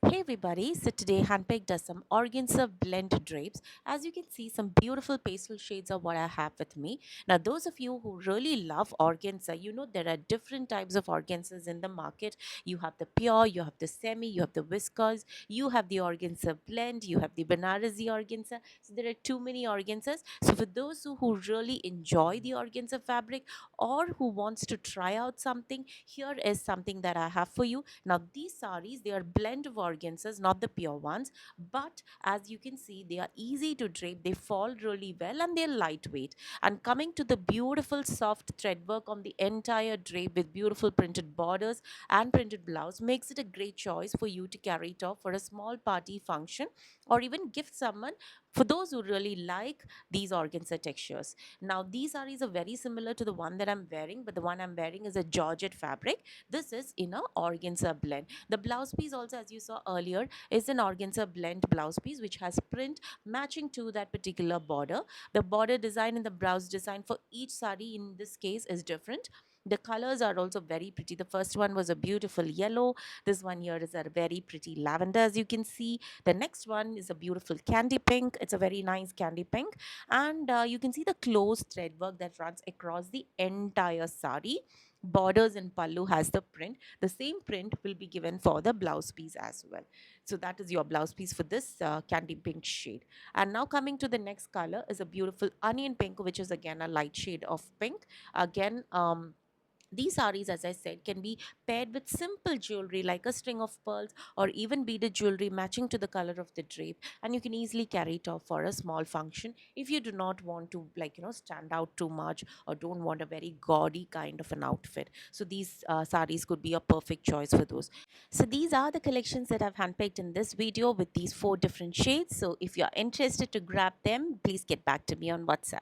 Hey everybody, so today Handpicked does some organza blend drapes. As you can see, some beautiful pastel shades are what I have with me. Now, those of you who really love organza, you know there are different types of organzas in the market. You have the pure, you have the semi, you have the viscose, you have the organza blend, you have the Banarasi organza. So there are too many organzas. So for those who really enjoy the organza fabric or who wants to try out something, here is something that I have for you. Now these saris, they are blend of organzas, not the pure ones, but as you can see, they are easy to drape, they fall really well and they're lightweight. And coming to the beautiful soft thread work on the entire drape with beautiful printed borders and printed blouse makes it a great choice for you to carry it off for a small party function or even gift someone for those who really like these organza textures. Now these saris are very similar to the one that I'm wearing, but the one I'm wearing is a georgette fabric. This is in a organza blend. The blouse piece also, as you saw earlier, is an organza blend blouse piece which has print matching to that particular border. The border design and the blouse design for each sari in this case is different. The colors are also very pretty. The first one was a beautiful yellow. This one here is a very pretty lavender, as you can see. The next one is a beautiful candy pink. It's a very nice candy pink. And you can see the close thread work that runs across the entire sari. Borders and pallu has the print. The same print will be given for the blouse piece as well. So that is your blouse piece for this candy pink shade. And now coming to the next color is a beautiful onion pink, which is again a light shade of pink. Again, these saris, as I said, can be paired with simple jewelry like a string of pearls or even beaded jewelry matching to the color of the drape. And you can easily carry it off for a small function if you do not want to, stand out too much or don't want a very gaudy kind of an outfit. So these saris could be a perfect choice for those. So these are the collections that I've handpicked in this video with these 4 different shades. So if you're interested to grab them, please get back to me on WhatsApp.